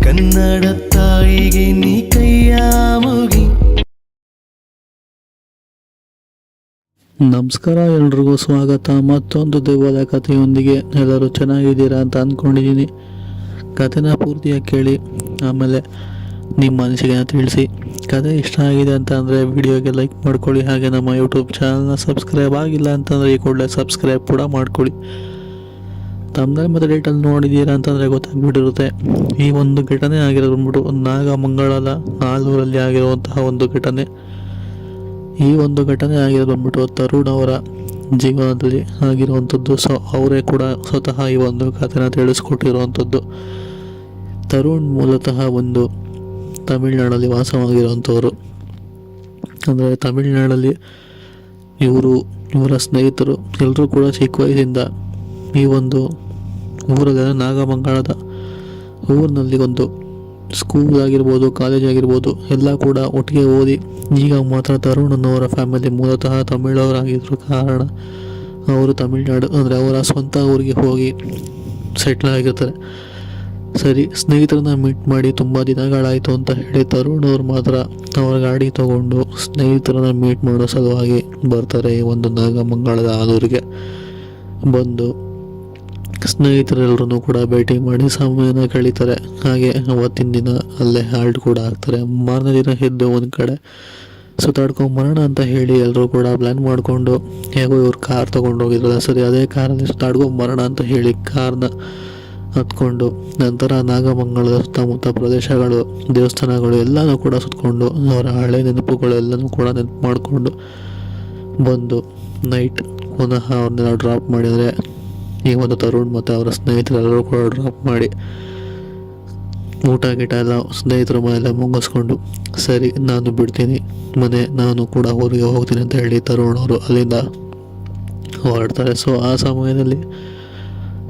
ಕನ್ನಡ ತಾಯಿಗೆ ನೀ ಕೈಯ ಮುಗಿ. ನಮಸ್ಕಾರ, ಎಲ್ರಿಗೂ ಸ್ವಾಗತ ಮತ್ತೊಂದು ದೆವ್ವದ ಕಥೆಯೊಂದಿಗೆ. ಎಲ್ಲರೂ ಚೆನ್ನಾಗಿದ್ದೀರಾ ಅಂತ ಅಂದ್ಕೊಂಡಿದ್ದೀನಿ. ಕಥೆನ ಪೂರ್ತಿಯಾಗಿ ಕೇಳಿ, ಆಮೇಲೆ ನಿಮ್ಮ ಮನಸ್ಸಿಗೆ ತಿಳಿಸಿ. ಕಥೆ ಇಷ್ಟ ಆಗಿದೆ ಅಂತ ಅಂದರೆ ವಿಡಿಯೋಗೆ ಲೈಕ್ ಮಾಡ್ಕೊಳ್ಳಿ. ಹಾಗೆ ನಮ್ಮ ಯೂಟ್ಯೂಬ್ ಚಾನಲ್ನ ಸಬ್ಸ್ಕ್ರೈಬ್ ಆಗಿಲ್ಲ ಅಂತಂದರೆ ಈ ಕೂಡಲೇ ಸಬ್ಸ್ಕ್ರೈಬ್ ಕೂಡ ಮಾಡ್ಕೊಳ್ಳಿ. ತಮ್ಮದಲ್ಲಿ ಮತ್ತು ಡೇಟಲ್ಲಿ ನೋಡಿದ್ದೀರಾ ಅಂತಂದರೆ ಗೊತ್ತಾಗ್ಬಿಟ್ಟಿರುತ್ತೆ. ಈ ಒಂದು ಘಟನೆ ಆಗಿರೋದು ಬಂದ್ಬಿಟ್ಟು ನಾಗಮಂಗಲದ ಆಲೂರಲ್ಲಿ ಆಗಿರುವಂತಹ ಒಂದು ಘಟನೆ. ಈ ಒಂದು ಘಟನೆ ಆಗಿರೋದು ಬಂದ್ಬಿಟ್ಟು ತರುಣ್ ಅವರ ಜೀವನದಲ್ಲಿ ಆಗಿರುವಂಥದ್ದು. ಸೊ ಅವರೇ ಕೂಡ ಸ್ವತಃ ಈ ಒಂದು ಕಥೆನ ತಿಳಿಸ್ಕೊಟ್ಟಿರುವಂಥದ್ದು. ತರುಣ್ ಮೂಲತಃ ಒಂದು ತಮಿಳ್ನಾಡಲ್ಲಿ ವಾಸವಾಗಿರುವಂಥವ್ರು. ಅಂದರೆ ತಮಿಳ್ನಾಡಲ್ಲಿ ಇವರ ಸ್ನೇಹಿತರು ಎಲ್ಲರೂ ಕೂಡ ಚಿಕ್ಕ ವಯಸ್ಸಿಂದ ಈ ಒಂದು ಊರಲ್ಲಿ ನಾಗಮಂಗಲದ ಊರಿನಲ್ಲಿ ಒಂದು ಸ್ಕೂಲ್ ಆಗಿರ್ಬೋದು, ಕಾಲೇಜ್ ಆಗಿರ್ಬೋದು ಎಲ್ಲ ಕೂಡ ಒಟ್ಟಿಗೆ ಓದಿ ಈಗ ಮಾತ್ರ ತರುಣ್ ಅನ್ನೋರ ಫ್ಯಾಮಿಲಿ ಮೂಲತಃ ತಮಿಳವರಾಗಿದ್ರು ಕಾರಣ ಅವರು ತಮಿಳ್ನಾಡು ಅಂದರೆ ಅವರ ಸ್ವಂತ ಊರಿಗೆ ಹೋಗಿ ಸೆಟ್ಲ್ ಆಗಿರ್ತಾರೆ. ಸರಿ, ಸ್ನೇಹಿತರನ್ನ ಮೀಟ್ ಮಾಡಿ ತುಂಬ ದಿನಗಳಾಯಿತು ಅಂತ ಹೇಳಿ ತರುಣ್ ಅವ್ರು ಮಾತ್ರ ಅವರ ಗಾಡಿ ತಗೊಂಡು ಸ್ನೇಹಿತರನ್ನ ಮೀಟ್ ಮಾಡೋ ಸಲುವಾಗಿ ಬರ್ತಾರೆ ಈ ಒಂದು ನಾಗಮಂಗಲದ ಆಲೂರಿಗೆ. ಬಂದು ಸ್ನೇಹಿತರೆಲ್ಲರೂ ಕೂಡ ಭೇಟಿ ಮಾಡಿ ಸಮಯನ ಕಳೀತಾರೆ. ಹಾಗೆ ಅವತ್ತಿನ ದಿನ ಅಲ್ಲೇ ಹಾಲ್ಟ್ ಕೂಡ ಆಗ್ತಾರೆ. ಮಾರನೇ ದಿನ ಎದ್ದು ಒಂದು ಕಡೆ ಸುತ್ತಾಡ್ಕೊಂಬರೋಣ ಅಂತ ಹೇಳಿ ಎಲ್ಲರೂ ಕೂಡ ಪ್ಲ್ಯಾನ್ ಮಾಡಿಕೊಂಡು, ಹೇಗೋ ಇವ್ರು ಕಾರ್ ತೊಗೊಂಡು ಹೋಗಿದ್ರಲ್ಲ, ಸರಿ ಅದೇ ಕಾರಲ್ಲಿ ಸುತ್ತಾಡ್ಕೊಂಬರೋಣ ಅಂತ ಹೇಳಿ ಕಾರ್ನ ಹತ್ಕೊಂಡು ನಂತರ ನಾಗಮಂಗಲದ ಸುತ್ತಮುತ್ತ ಪ್ರದೇಶಗಳು, ದೇವಸ್ಥಾನಗಳು ಎಲ್ಲನೂ ಕೂಡ ಸುತ್ತಕೊಂಡು ಅವರ ಹಳೆ ನೆನಪುಗಳು ಎಲ್ಲನೂ ಕೂಡ ನೆನಪು ಮಾಡಿಕೊಂಡು ಬಂದು ನೈಟ್ ಪುನಃ ಅವ್ರನ್ನೆಲ್ಲ ಡ್ರಾಪ್ ಮಾಡಿದರೆ ಈ ಒಂದು ತರುಣ್ ಮತ್ತು ಅವರ ಸ್ನೇಹಿತರೆಲ್ಲರೂ ಕೂಡ ಡ್ರಾಪ್ ಮಾಡಿ ಊಟ ಗೀಟ ಎಲ್ಲ ಸ್ನೇಹಿತರ ಮನೆಯೆಲ್ಲ ಮುಗಿಸ್ಕೊಂಡು, ಸರಿ ನಾನು ಬಿಡ್ತೀನಿ ಮನೆ, ನಾನು ಕೂಡ ಊರಿಗೆ ಹೋಗ್ತೀನಿ ಅಂತ ಹೇಳಿ ತರುಣ್ ಅವರು ಅಲ್ಲಿಂದ ಹೊರಡ್ತಾರೆ. ಸೊ ಆ ಸಮಯದಲ್ಲಿ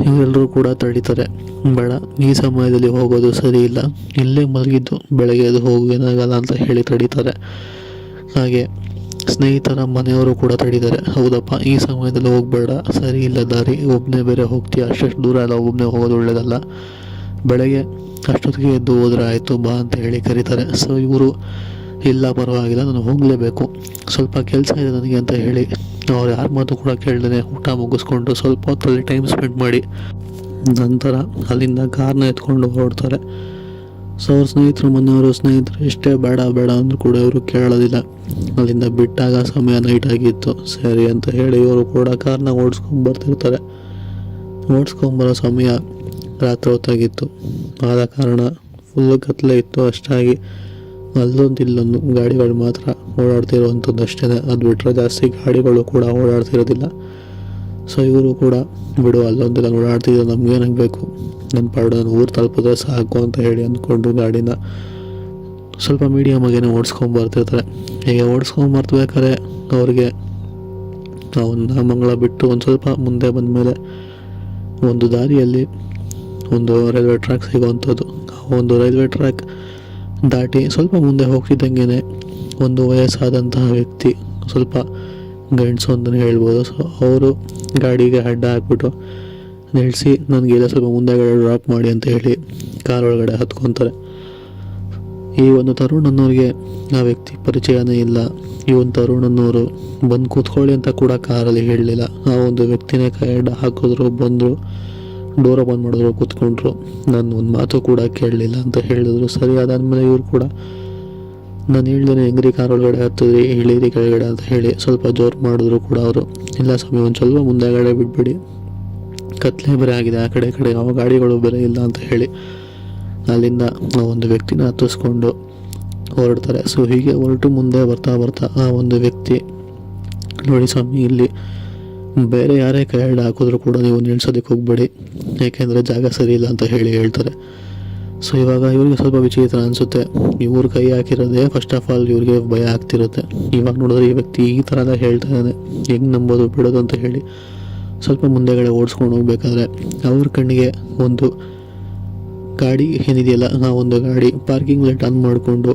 ಇವರೆಲ್ಲರೂ ಕೂಡ ತಡೀತಾರೆ. ಬೇಡ, ಈ ಸಮಯದಲ್ಲಿ ಹೋಗೋದು ಸರಿ ಇಲ್ಲ, ಇಲ್ಲೇ ಮಲಗಿದ್ದು ಬೆಳಗ್ಗೆ ಎದ್ದು ಹೋಗೇನಾಗಲ್ಲ ಅಂತ ಹೇಳಿ ತಡೀತಾರೆ. ಹಾಗೆ ಸ್ನೇಹಿತರ ಮನೆಯವರು ಕೂಡ ತಡೀತಾರೆ. ಹೌದಪ್ಪ, ಈ ಸಮಯದಲ್ಲಿ ಹೋಗಬೇಡ, ಸರಿ ಇಲ್ಲ ದಾರಿ, ಒಬ್ಬನೇ ಬೇರೆ ಹೋಗ್ತೀಯ, ಅಷ್ಟು ದೂರ ಎಲ್ಲ ಒಬ್ಬನೇ ಹೋಗೋದು ಒಳ್ಳೆಯದಲ್ಲ, ಬೆಳಗ್ಗೆ ಅಷ್ಟೊತ್ತಿಗೆ ಎದ್ದು ಹೋದ್ರೆ ಆಯಿತು ಬಾ ಅಂತ ಹೇಳಿ ಕರೀತಾರೆ. ಸೊ ಇವರು ಇಲ್ಲ ಪರವಾಗಿಲ್ಲ, ನಾನು ಹೋಗಲೇಬೇಕು, ಸ್ವಲ್ಪ ಕೆಲಸ ಇದೆ ನನಗೆ ಅಂತ ಹೇಳಿ ಅವ್ರು ಯಾರ ಮಾತು ಕೂಡ ಕೇಳ್ದೇ ಊಟ ಮುಗಿಸ್ಕೊಂಡು ಸ್ವಲ್ಪ ಹೊತ್ತಲ್ಲಿ ಟೈಮ್ ಸ್ಪೆಂಡ್ ಮಾಡಿ ನಂತರ ಅಲ್ಲಿಂದ ಕಾರ್ನ ಎತ್ಕೊಂಡು ಹೊರಡ್ತಾರೆ. ಸೊ ಅವ್ರ ಸ್ನೇಹಿತರು ಎಷ್ಟೇ ಬೇಡ ಅಂದರೂ ಕೂಡ ಇವರು ಕೇಳೋದಿಲ್ಲ. ಅಲ್ಲಿಂದ ಬಿಟ್ಟಾಗ ಸಮಯ ನೈಟ್ ಆಗಿತ್ತು. ಸರಿ ಅಂತ ಹೇಳಿ ಇವರು ಕೂಡ ಕಾರ್ನ ಓಡಿಸ್ಕೊಂಬರ್ತಿರ್ತಾರೆ. ಓಡಿಸ್ಕೊಂಬರೋ ಸಮಯ ರಾತ್ರಿ ಹೊತ್ತಾಗಿತ್ತು. ಆದ ಕಾರಣ ಫುಲ್ಲು ಕತ್ಲೆ ಇತ್ತು. ಅಷ್ಟಾಗಿ ಅಲ್ಲೊಂದು ಇಲ್ಲೊಂದು ಗಾಡಿಗಳು ಮಾತ್ರ ಓಡಾಡ್ತಿರುವಂಥದ್ದು ಅಷ್ಟೇ. ಅದು ಬಿಟ್ಟರೆ ಜಾಸ್ತಿ ಗಾಡಿಗಳು ಕೂಡ ಓಡಾಡ್ತಿರೋದಿಲ್ಲ. ಸೊ ಇವರು ಕೂಡ ಬಿಡು, ಅಲ್ಲೊಂದಿಲ್ಲ ಓಡಾಡ್ತಿದ್ರು, ನಮಗೇನಾಗಬೇಕು, ನನ್ನ ಪಾಡು ನಾನು ಊರು ತಲುಪಿದ್ರೆ ಸಾಕು ಅಂತ ಹೇಳಿ ಅಂದ್ಕೊಂಡು ಗಾಡಿನ ಸ್ವಲ್ಪ ಮೀಡಿಯಮಾಗೇನೆ ಓಡಿಸ್ಕೊಂಬರ್ತಿರ್ತಾರೆ. ಹೀಗೆ ಓಡಿಸ್ಕೊಂಬರ್ಬೇಕಾದ್ರೆ ಅವ್ರಿಗೆ ನಾಗಮಂಗಲ ಬಿಟ್ಟು ಒಂದು ಸ್ವಲ್ಪ ಮುಂದೆ ಬಂದ ಮೇಲೆ ಒಂದು ದಾರಿಯಲ್ಲಿ ಒಂದು ರೈಲ್ವೆ ಟ್ರ್ಯಾಕ್ ಸಿಗೋವಂಥದ್ದು. ಒಂದು ರೈಲ್ವೆ ಟ್ರ್ಯಾಕ್ ದಾಟಿ ಸ್ವಲ್ಪ ಮುಂದೆ ಹೋಗ್ತಿದ್ದಂಗೆ ಒಂದು ವಯಸ್ಸಾದಂತಹ ವ್ಯಕ್ತಿ, ಸ್ವಲ್ಪ ಗಂಡಸು ಅಂತಲೇ ಹೇಳ್ಬೋದು. ಸೊ ಅವರು ಗಾಡಿಗೆ ಅಡ್ಡ ಹಾಕ್ಬಿಟ್ಟು ನಿಲ್ಲಿಸಿ ನನಗೆಲ್ಲ ಸ್ವಲ್ಪ ಮುಂದೆಗಡೆ ಡ್ರಾಪ್ ಮಾಡಿ ಅಂತ ಹೇಳಿ ಕಾರ್ ಒಳಗಡೆ ಹತ್ಕೊತಾರೆ. ಈ ಒಂದು ತರುಣ್ ಅನ್ನೋರಿಗೆ ಆ ವ್ಯಕ್ತಿ ಪರಿಚಯನೇ ಇಲ್ಲ. ಈ ಒಂದು ತರುಣ್ ಅನ್ನೋರು ಬಂದು ಕೂತ್ಕೊಳ್ಳಿ ಅಂತ ಕೂಡ ಕಾರಲ್ಲಿ ಹೇಳಲಿಲ್ಲ. ಆ ಒಂದು ವ್ಯಕ್ತಿನೇ ಕೈ ಅಡ್ಡ ಹಾಕಿದ್ರು, ಬಂದರು, ಡೋರ ಬಂದ್ ಮಾಡಿದ್ರು, ಕೂತ್ಕೊಂಡ್ರು, ನಾನು ಒಂದು ಮಾತು ಕೂಡ ಕೇಳಲಿಲ್ಲ ಅಂತ ಹೇಳಿದ್ರು. ಸರಿ, ಅದಾದಮೇಲೆ ಇವರು ಕೂಡ ನಾನು ಹೇಳ್ದೇನೆ ಹೆಂಗ್ರಿ ಕಾರ್ ಒಳಗಡೆ ಹತ್ತಿದ್ರಿ, ಇಳೀರಿ ಕೆಳಗಡೆ ಅಂತ ಹೇಳಿ ಸ್ವಲ್ಪ ಜೋರು ಮಾಡಿದ್ರು ಕೂಡ ಅವರು ಇಲ್ಲ ಸ್ವಾಮಿ, ಒಂದು ಸ್ವಲ್ಪ ಮುಂದೆಗಡೆ ಬಿಟ್ಬಿಡಿ, ಕತ್ಲೆ ಬೇರೆ ಆಗಿದೆ, ಆ ಕಡೆ ಯಾವ ಗಾಡಿಗಳು ಬೇರೆ ಇಲ್ಲ ಅಂತ ಹೇಳಿ ಅಲ್ಲಿಂದ ಆ ಒಂದು ವ್ಯಕ್ತಿನ ಹತ್ತಿಸ್ಕೊಂಡು ಹೊರಡ್ತಾರೆ. ಸೊ ಹೀಗೆ ಹೊರಟು ಮುಂದೆ ಬರ್ತಾ ಆ ಒಂದು ವ್ಯಕ್ತಿ, ನೋಡಿ ಸ್ವಾಮಿ, ಇಲ್ಲಿ ಬೇರೆ ಯಾರೇ ಕೈ ಅಡ್ಡ ಹಾಕಿದ್ರು ಕೂಡ ನೀವು ನಿಲ್ಸೋದಕ್ಕೆ ಹೋಗಬೇಡಿ, ಏಕೆಂದರೆ ಜಾಗ ಸರಿ ಇಲ್ಲ ಅಂತ ಹೇಳಿ ಹೇಳ್ತಾರೆ. ಸೊ ಇವಾಗ ಇವ್ರಿಗೆ ಸ್ವಲ್ಪ ವಿಚಿತ್ರ ಅನಿಸುತ್ತೆ. ಇವ್ರು ಕೈ ಹಾಕಿರೋದೇ ಫಸ್ಟ್ ಆಫ್ ಆಲ್ ಇವ್ರಿಗೆ ಭಯ ಆಗ್ತಿರುತ್ತೆ. ಇವಾಗ ನೋಡಿದ್ರೆ ಈ ವ್ಯಕ್ತಿ ಈ ಥರ ಎಲ್ಲ ಹೇಳ್ತಾ ಇದ್ದಾನೆ, ಹೆಂಗೆ ನಂಬೋದು ಬಿಡೋದು ಅಂತ ಹೇಳಿ ಸ್ವಲ್ಪ ಮುಂದೆಗಡೆ ಓಡಿಸ್ಕೊಂಡು ಹೋಗ್ಬೇಕಾದ್ರೆ ಅವ್ರ ಕಣ್ಣಿಗೆ ಒಂದು ಗಾಡಿ ಏನಿದೆಯಲ್ಲ, ಆ ಒಂದು ಗಾಡಿ ಪಾರ್ಕಿಂಗ್ ಲೈಟ್ ಆನ್ ಮಾಡಿಕೊಂಡು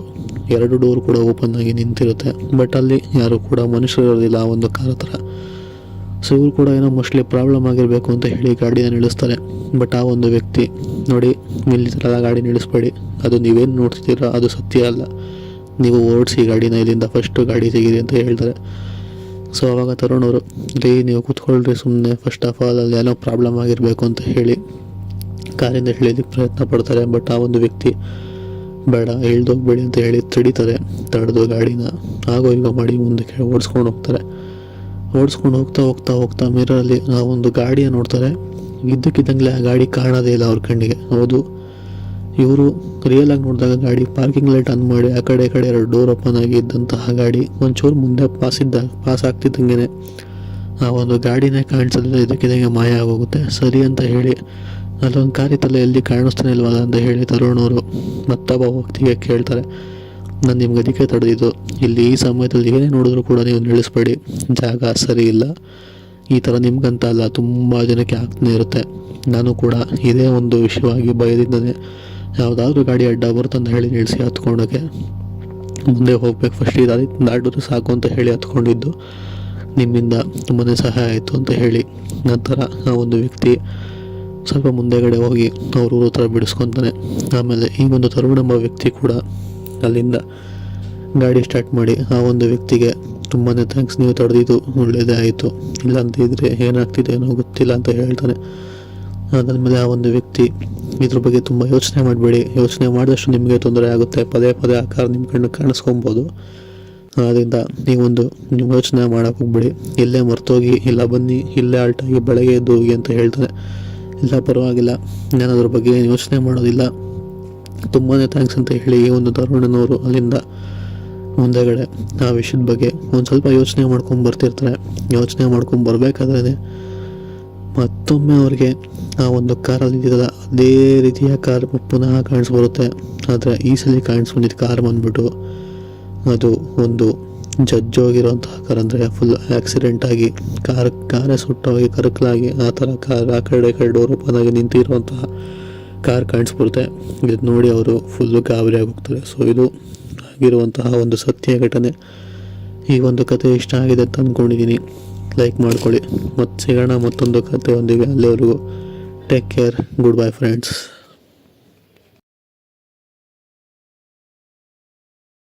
2 ಡೋರ್ ಕೂಡ ಓಪನ್ ಆಗಿ ನಿಂತಿರುತ್ತೆ. ಬಟ್ ಅಲ್ಲಿ ಯಾರು ಕೂಡ ಮನುಷ್ಯರು ಇರೋದಿಲ್ಲ ಆ ಒಂದು ಕಾರ್ ಹತ್ರ. ಸೊ ಇವ್ರು ಕೂಡ ಏನೋ ಮೋಸ್ಟ್ಲಿ ಪ್ರಾಬ್ಲಮ್ ಆಗಿರಬೇಕು ಅಂತ ಹೇಳಿ ಗಾಡಿನ ನಿಲ್ಲಿಸ್ತಾರೆ. ಬಟ್ ಆ ಒಂದು ವ್ಯಕ್ತಿ, ನೋಡಿ ಇಲ್ಲಿ ಥರ ಗಾಡಿ ನಿಲ್ಲಿಸ್ಬೇಡಿ, ಅದು ನೀವೇನು ನೋಡ್ತಿದ್ದೀರಾ ಅದು ಸತ್ಯ ಅಲ್ಲ, ನೀವು ಓಡಿಸಿ ಗಾಡಿನ, ಇಲ್ಲಿಂದ ಫಸ್ಟು ಗಾಡಿ ತೆಗೀರಿ ಅಂತ ಹೇಳ್ತಾರೆ. ಸೊ ಆವಾಗ ತರುಣ್ ಅವರು, ನೀವು ಕೂತ್ಕೊಳ್ರಿ ಸುಮ್ಮನೆ, ಫಸ್ಟ್ ಆಫ್ ಆಲ್ ಅಲ್ಲಿ ಏನೋ ಪ್ರಾಬ್ಲಮ್ ಆಗಿರಬೇಕು ಅಂತ ಹೇಳಿ ಕಾರಿಂದ ಇಳಿಯೋದಕ್ಕೆ ಪ್ರಯತ್ನ ಪಡ್ತಾರೆ. ಬಟ್ ಆ ಒಂದು ವ್ಯಕ್ತಿ ಬೇಡ, ಇಳ್ದೋಗ್ಬೇಡಿ ಅಂತ ಹೇಳಿ ತಡೆದು ಗಾಡಿನ ಆಗೋ ಈಗ ಮಾಡಿ ಮುಂದಕ್ಕೆ ಓಡಿಸ್ಕೊಂಡು ಹೋಗ್ತಾರೆ. ಓಡಿಸ್ಕೊಂಡು ಹೋಗ್ತಾ ಮಿರರಲ್ಲಿ ಆ ಒಂದು ಗಾಡಿಯ ನೋಡ್ತಾರೆ. ಇದ್ದಕ್ಕಿದ್ದಂಗೆ ಆ ಗಾಡಿ ಕಾಣೋದೇ ಇಲ್ಲ ಅವ್ರ ಕಣ್ಣಿಗೆ. ಹೌದು, ಇವರು ರಿಯಲಾಗಿ ನೋಡಿದಾಗ ಗಾಡಿ ಪಾರ್ಕಿಂಗ್ ಲೈಟ್ ಆನ್ ಮಾಡಿ ಆ ಕಡೆ ಎರಡು ಡೋರ್ ಓಪನ್ ಆಗಿ ಇದ್ದಂತಹ ಗಾಡಿ ಒಂಚೂರು ಮುಂದೆ ಪಾಸ್ ಆಗ್ತಿದ್ದಂಗೆ ಆ ಒಂದು ಗಾಡಿನೇ ಕಾಣಿಸೋದಿಲ್ಲ, ಇದಕ್ಕಿದ್ದಂಗೆ ಮಾಯ ಆಗೋಗುತ್ತೆ. ಸರಿ ಅಂತ ಹೇಳಿ ಅಲ್ಲೊಂದು ಕಾರಿತಲ್ಲ ಎಲ್ಲಿ ಕಾಣಿಸ್ತಾನೆ ಇಲ್ವಲ್ಲ ಅಂತ ಹೇಳಿ ತರುಣ್ ಅವರು ಮತ್ತೊಬ್ಬ ವ್ಯಕ್ತಿಗೆ ಕೇಳ್ತಾರೆ, ನಾನು ನಿಮ್ಗೆ ಅದಕ್ಕೆ ತಡೆದಿದ್ದು, ಇಲ್ಲಿ ಈ ಸಮಯದಲ್ಲಿ ಏನೇ ನೋಡಿದ್ರು ಕೂಡ ನೀವು ನಿಲ್ಲಿಸ್ಬೇಡಿ, ಜಾಗ ಸರಿ ಇಲ್ಲ, ಈ ಥರ ನಿಮ್ಗಂತ ಅಲ್ಲ ತುಂಬ ಜನಕ್ಕೆ ಆಗ್ತಾನೆ ಇರುತ್ತೆ. ನಾನು ಕೂಡ ಇದೇ ಒಂದು ವಿಷಯವಾಗಿ ಭಯದಿಂದನೇ ಯಾವುದಾದ್ರೂ ಗಾಡಿ ಅಡ್ಡ ಬರ್ತಂತ ಹೇಳಿ ನಿಲ್ಲಿಸಿ ಹತ್ಕೊಂಡೋಕೆ ಮುಂದೆ ಹೋಗ್ಬೇಕು, ಫಸ್ಟ್ ಇದು ದಾಟಿದ್ರೆ ಸಾಕು ಅಂತ ಹೇಳಿ ಹತ್ಕೊಂಡಿದ್ದು, ನಿಮ್ಮಿಂದ ತುಂಬಾ ಸಹಾಯ ಆಯಿತು ಅಂತ ಹೇಳಿ ನಂತರ ಆ ಒಂದು ವ್ಯಕ್ತಿ ಸ್ವಲ್ಪ ಮುಂದೆಗಡೆ ಹೋಗಿ ಅವ್ರ ಊರ ಹತ್ರ ಬಿಡಿಸ್ಕೊತಾನೆ. ಆಮೇಲೆ ಈ ಒಂದು ತರುಣ್ ಎಂಬ ವ್ಯಕ್ತಿ ಕೂಡ ಅಲ್ಲಿಂದ ಗಾಡಿ ಸ್ಟಾರ್ಟ್ ಮಾಡಿ ಆ ಒಂದು ವ್ಯಕ್ತಿಗೆ ತುಂಬಾ ಥ್ಯಾಂಕ್ಸ್, ನೀವು ತಡೆದಿದ್ದು ಒಳ್ಳೆಯದೇ ಆಯಿತು, ಇಲ್ಲ ಅಂತಿದ್ರೆ ಏನಾಗ್ತಿದೆ ಏನೋ ಗೊತ್ತಿಲ್ಲ ಅಂತ ಹೇಳ್ತಾನೆ. ಅದಾದಮೇಲೆ ಆ ಒಂದು ವ್ಯಕ್ತಿ ಇದ್ರ ಬಗ್ಗೆ ತುಂಬ ಯೋಚನೆ ಮಾಡಬೇಡಿ, ಯೋಚನೆ ಮಾಡಿದಷ್ಟು ನಿಮಗೆ ತೊಂದರೆ ಆಗುತ್ತೆ, ಪದೇ ಆ ಕಾರ್ ನಿಮ್ಮ ಕಣ್ಣು ಕಾಣಿಸ್ಕೊಬೋದು, ಆದ್ದರಿಂದ ನೀವು ಯೋಚನೆ ಮಾಡೋಕೆ ಹೋಗ್ಬೇಡಿ, ಇಲ್ಲೇ ಮರ್ತೋಗಿ ಇಲ್ಲ ಬನ್ನಿ ಇಲ್ಲೇ ಆಲ್ಟಾಗಿ ಬೆಳಗ್ಗೆ ಎದ್ದು ಹೋಗಿ ಅಂತ ಹೇಳ್ತಾನೆ. ಇಲ್ಲ ಪರವಾಗಿಲ್ಲ, ನಾನು ಅದ್ರ ಬಗ್ಗೆ ಯೋಚನೆ ಮಾಡೋದಿಲ್ಲ, ತುಂಬಾ ಥ್ಯಾಂಕ್ಸ್ ಅಂತ ಹೇಳಿ ಈ ಒಂದು ತರುಣನವರು ಅಲ್ಲಿಂದ ಮುಂದೆಗಡೆ ಆ ವಿಷಯದ ಬಗ್ಗೆ ಒಂದು ಸ್ವಲ್ಪ ಯೋಚನೆ ಬರ್ತಿರ್ತಾರೆ. ಯೋಚನೆ ಬರಬೇಕಾದ್ರೆ ಮತ್ತೊಮ್ಮೆ ಅವ್ರಿಗೆ ಆ ಒಂದು ಕಾರಲ್ಲಿ ಇದ್ದಿದ್ದಲ್ಲ ಅದೇ ರೀತಿಯ ಕಾರ್ ಪುನಃ ಕಾಣಿಸ್ಬರುತ್ತೆ. ಆದರೆ ಈ ಸಲ ಕಾಣಿಸ್ಬಂದಿದ್ದು ಕಾರ್ ಬಂದ್ಬಿಟ್ಟು ಅದು ಒಂದು ಜಜ್ಜೋಗಿರೋಂತಹ ಕಾರ್, ಅಂದರೆ ಫುಲ್ ಆಕ್ಸಿಡೆಂಟ್ ಆಗಿ ಕಾರೇ ಸುಟ್ಟೋಗಿ ಕರಕಲಾಗಿ ಆ ಥರ ಕಾರ್ ಆ ಕಡೆ ಡೋರ್ ಓಪನ್ ಆಗಿ ನಿಂತಿರುವಂತಹ ಕಾರ್ ಕಾಣಿಸ್ಬರುತ್ತೆ. ಇದು ನೋಡಿ ಅವರು ಫುಲ್ಲು ಗಾಬರಿಯಾಗಿ ಹೋಗ್ತಾರೆ. ಸೊ ಇದು ಆಗಿರುವಂತಹ ಒಂದು ಸತ್ಯ ಘಟನೆ. ಈ ಒಂದು ಕತೆ ಇಷ್ಟ ಆಗಿದೆ ಅಂತ ಅಂದ್ಕೊಂಡಿದ್ದೀನಿ, ಲೈಕ್ ಮಾಡ್ಕೊಳ್ಳಿ. ಮತ್ತು ಸಿಗೋಣ ಮತ್ತೊಂದು ಕಥೆಯೊಂದಿಗೆ. ಅಲ್ಲಿವರೆಗೂ take care, good bye friends.